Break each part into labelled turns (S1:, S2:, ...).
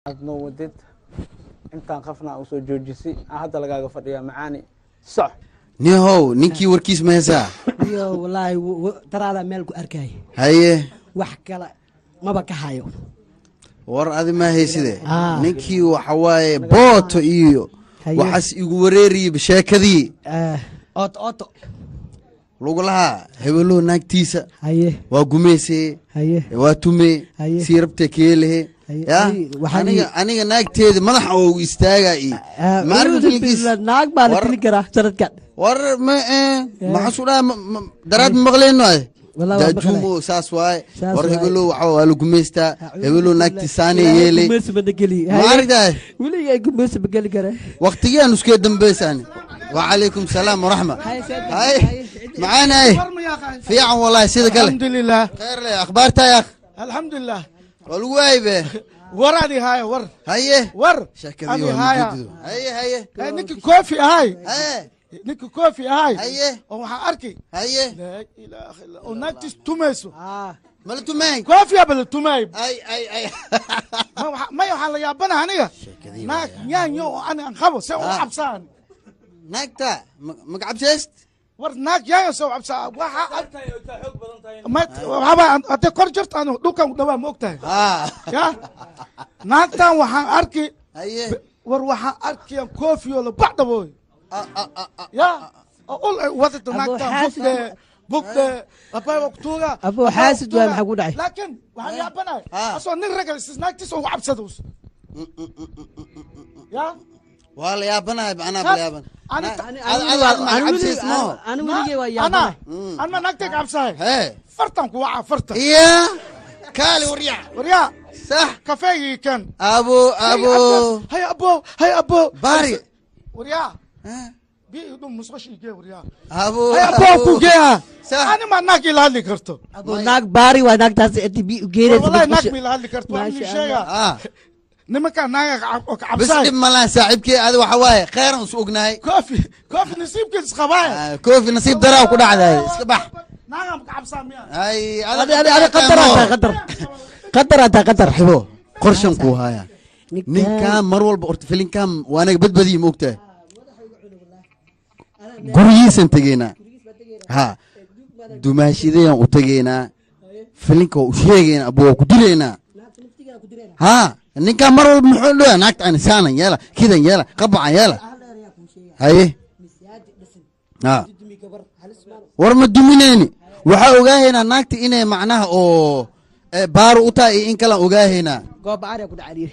S1: أدنو وديت أنت خفنا أو سو جوجسي هذا لقى فديا معاني صح
S2: نيهو نينكي وركيس مهسا
S3: يو والله ترى هذا مالك أركاي
S2: هاي
S3: وحكلا ما بك حيو
S2: war adi ma hayside ninkii waxa waaye booto iyo waxas igu wareeriyay sheekadii
S3: oto
S2: lagu lahaa hebelo naagtiisa
S3: haye
S2: waa gumeysay
S3: haye
S2: waa tume siirabta keelehe ya aniga naagteeda madax oo istaagay
S3: naag baa la tili karaa sanadkan
S2: war ma xasuudaa daraad maqleeno داجومو ساسواي ورهبلو وحوالو جميستا هبلو ناكتي ساني يلي
S3: جميس بدقلي
S2: ما أريده
S3: ولي يا جميس بدقلي كره
S2: وقتي أنا سكيت دمبيساني وعليكم السلام ورحمة هاي معانا هاي في عم والله سيدك
S4: الحمد لله
S2: خير لي أخبارتا يا أخ
S4: الحمد لله
S2: والوايبة
S4: وراني هاي
S2: هاي
S4: شكرا
S2: هاي
S4: نك كوفي هاي نك كوفي هاي
S2: هاي
S4: وها أركي
S2: هاي
S4: لا إله إلا الله ونكتس توميسو
S2: مال تومي
S4: كوفي قبل تومي
S2: أي
S4: ما يحل يا بنا هنيا ناك يو أنا أنخبو سو عبسان
S2: ناكتا مقعبسست
S4: ورناك يا سو عبسان ما هذا أنت كرجت أنا دوكا دوا موقته يا ناكتا وها أركي وروها أركي كوفي ولا بعد بوي يا أقول وقت ناكتا بوكده أبا وقتوها
S3: أبو حاسد ولا محقود عليه
S4: لكن وهاي يا بنا أصلا نرجع ناكتس هو عبسدوس يا
S2: والله يا بنا أنا بلا بنا
S3: أنا ولي ويا
S4: أنا ناكتك عبساي فرتم كوا فرتم
S2: يا كالي وريا صح
S4: كافيه كان
S2: أبو
S4: هاي أبو
S2: باري
S4: وريا بيدوم مسخش يجي وريا
S2: أبو
S4: هاي أبو جيها أنا ما ناكي لهالي كرتو
S3: أبو ناك باري وناك تاس إتبي جيرة
S4: والله ناك لهالي كرتو أنا شيء نمكان ناك عبساي
S2: بس ملا صاحبك هذا وحواي خير سوقناي
S4: كوفي نصيب كيس خبايا
S2: كوفي نصيب دراو كل هذا صباح
S4: نعم عبسامي
S2: هاي
S3: هذا قدر
S2: حبو قرشن كو هايا من كام مرول بورتفلين كام وانا بدبدي موقته غريسن تجينا ها دماشيدين وتجينا فلينكو وشيغينا ابو كديرينا ها ninka mar walba muxuu leeyahay naagta aan saanan yeela kidan yeela qabaca yeela haye war ma duminayni waxa ogaahayna naagta inay macnaha oo baar u tahay in kala ogaahayna
S3: goob baar ku dhacay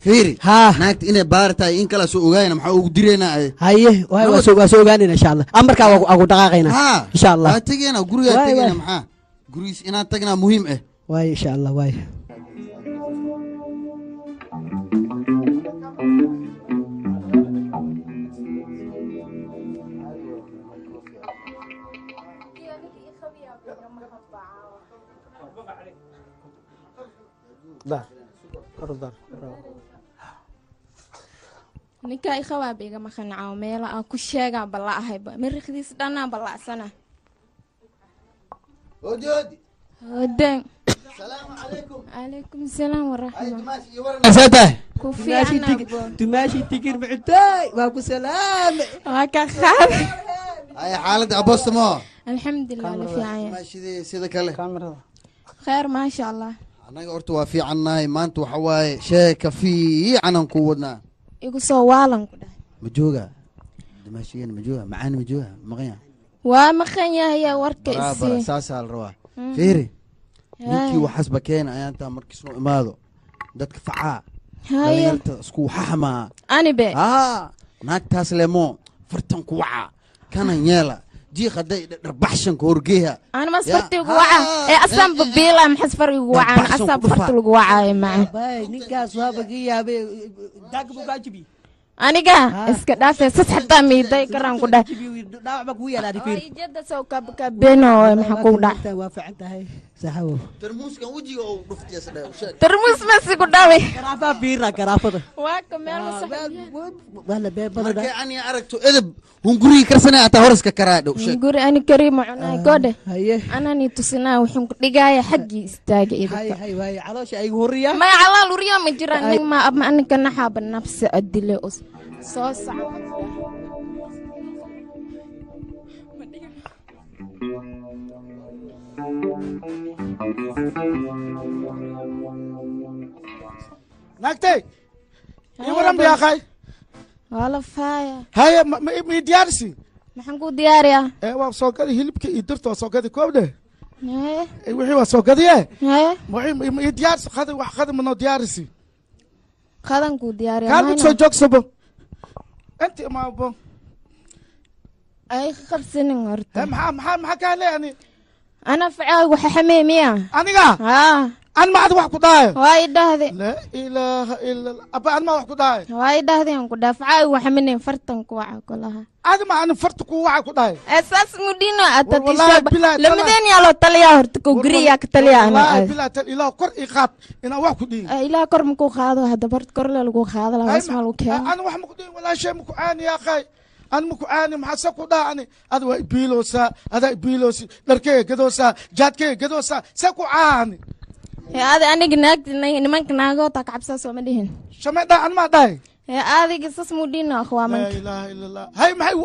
S2: fiiri naagta inay baar tahay in kala soo ogaahayna maxaa ugu direynaa
S3: haye waa soo ogaanayna insha Allah amarka waa ugu dhaqaaqayna insha Allah
S2: tageena guriga tageena maxaa guriis inaan tagnaa muhiim ah
S3: waay insha Allah waay
S5: ninka ay khawaabiga ma khanacaa meel aan ku sheegaa balla ahayba marixdiis dhanaan ballacsanaa ودن
S2: السلام عليكم
S5: عليكم السلام ورحمة
S2: الله
S3: تماشي تكير معتاي واكو سلام
S5: واكا خاب
S2: هاي حالة أبوس ما
S5: الحمد لله في عين
S2: ماشي سيدا كله
S5: خير ما شاء الله
S2: أنا قلت وفي عنا ما أنتوا حواي شيك في عنا قودنا
S5: يقول سوالن كده
S2: مجوجة دماشيين مجوجة معانا مجوجة مغيا
S5: ومخنيا هي وركة
S2: برابر أساسها الروا فيري نيكي وحسبكين أنت مركزنا إمادو دتك فعاء
S5: هاي
S2: سكو ححما
S5: أنا بي
S2: ناك تاسلمو فرتن كوعا كان يلا دي خدي ربحشن كورجيها
S5: أنا ما سفرت الجوعة أصلا ببيلا محسفر الجوعة أصلا بفرت الجوعة معه
S3: باي نيكا صوابك يا بي داك بقاجبي
S5: أنا جا إسكت سس حتى ميداي كرام كده
S3: داعبك ويا لا دفير
S5: جد سو كبينه محكودا
S3: وافعتها saxawo
S2: tarmuuskan wajiga oo dhuftiyas dhaw sheeg
S5: tarmus ma si ku dhawe
S3: garaafa biira garaafada
S5: waa ka meel
S3: wala beebada
S2: markay ani aragto edeb hunguri karsanay ata horiska karaa dhaw sheeg
S5: guri ani kariim cunay gode
S3: haye
S5: anani tusinaa waxaan ku dhigaya xaqi istaaga
S3: haye haye way caloosha ay horiya
S5: ma calaal uriya ma jiraan nin ma ab anika naxaba nafsi adile us soo sac
S4: naagtay ii waran biyaa khay
S5: wala faaya
S4: haye ma diyaarsi
S5: maxaan ku diyaariyaa
S4: waa soo gadi hilibka iyo dirta waa soo gadi koobde
S5: haye
S4: wixii waa soo gadiye
S5: haye
S4: ma ii diyaarsi qadi wax qadi ma noo diyaarisi
S5: qadan ku diyaariyaa
S4: kaan soo joogsabo inti maabo
S5: ay qabsanin horta
S4: maxaa kaa leeyani
S5: ana facaa waxa xameemiya
S4: aniga an ma ad wax ku dhahay
S5: way dhahde
S4: la ilaaha illa aba an ma wax ku dhahay
S5: way dhahde aan ku dhafacay waxa xameenin fartan ku waxa kulaha
S4: ad ma an farta ku waxa ku dhahay
S5: asas mudino atatisha lamadeen yaa loo taliya horta ko guriya ka taliya ana
S4: wallahi bilaa tal ilaa kor i qaad ina wax ku dhiin
S5: ilaa kor ma ku qaado hada bart kor la lagu qaado la wasma lagu keen
S4: an wax ma ku dhiin wala shay ma ku aani ya qay an ma ku aani maxaa sa ku dhaani ad waa biiloosa ada biiloosi dharkee gadoosa jaadkee gadoosa sa ku aani
S5: aadi aniga naagti nimanka naago ta kabsa soo ma dhihin
S4: shamada an ma dhahay
S5: adiga sas mudino akhwaaman
S4: la ilaaha illa allah hay maxay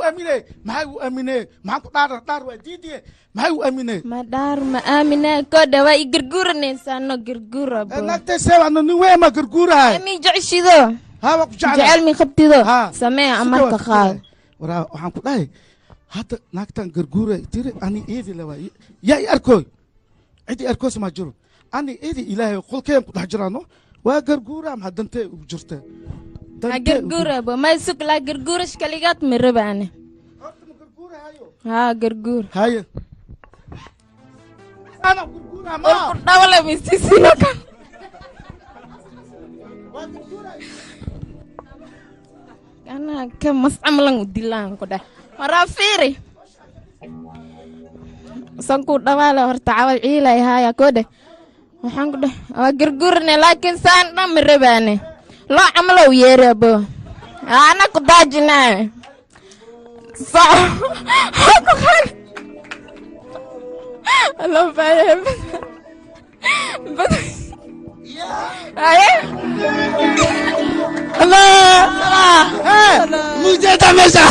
S4: u amine maxaa ku dhaar waa diidiye maxay u amine
S5: ma dhaar ma aamine ko dhawa i garguuranaysaa no garguura
S4: naagtay seebano nin wey ma garguurahay
S5: mi jeceshido
S4: ha waa ku
S5: jecel mi qabtido samee amarka qaad
S4: waraa waxaan ku dhahay hadda naagtan garguura tiri ani eedi lawaa yaa i arkooy cidi arkoos ma jiro ani eedi ilaahay qolkeen ku dhex jiraano waa garguura maxaa dantee ugu jirta
S5: garguura bo ma suk la garguurash kaligaad mirabaane ha garguur
S4: haye ana garguura ma
S5: ku dhawle mi sisino kan ana ka mas'amlan dilaan ku dah wara fiiri sanku dhawale horta cawal ciilay haya ko de waxaan ku dhah waa garguurne laakiin saan dhan mirabaane loo camalow yeerabo ana ku daajina الله فاهم
S2: مجدة مسا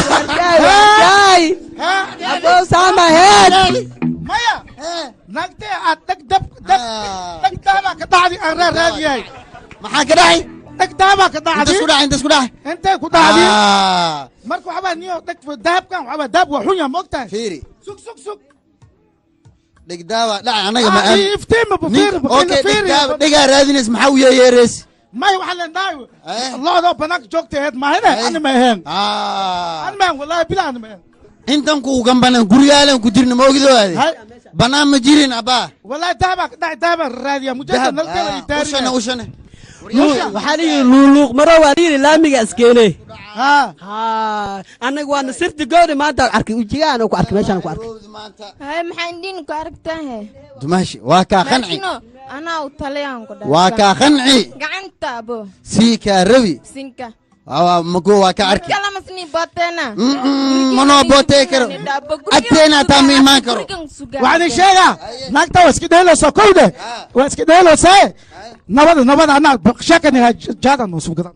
S3: جاي ابو سامة هيد
S4: مايا نقدي ادك دب دابا كدعدي اغرار هذه
S2: ما حاجة داعي
S4: دك دابا كدعدي
S2: انت اسكو داعي
S4: انت كدعدي مركو حبا نيو دك داب كان حبا داب وحنيا موقتها
S2: فيري
S4: سوق
S2: دك دابا لا انا ما
S4: يفتم ابو فيري
S2: اوكي دك دابا دك رادينس محاويه يرس
S4: ما يوحل دايو الله ده بناك جوكتي هاد ما هنا انا ما هين انا ما والله بلا انا ما
S2: intan ku gambana guriyaalan ku jirna ma ogido aade banaan ma jirin aba
S4: والله دابا raadiya mujada nalkala
S2: ushana ushana
S3: waxaan ii luuluuq maro waa ii laamiga askeene anaga waa sirti goori maanta arkay ujigaan ku arkay meeshan ku arkay
S5: hay maxaan diin ku aragtaa
S2: dumaashi waa ka qanci
S5: ana u taliyaan ku dhahay
S2: waa ka qanci
S5: gacanta abo
S2: sika rabi
S5: sinka
S2: mago waa ka arki
S5: kala masni batena
S2: mano bote karo atena tam iman karo
S4: waxaan sheega naagta waski dheelo soo kowde waski dheelo say nabada ana shakani jaadan oo suugadan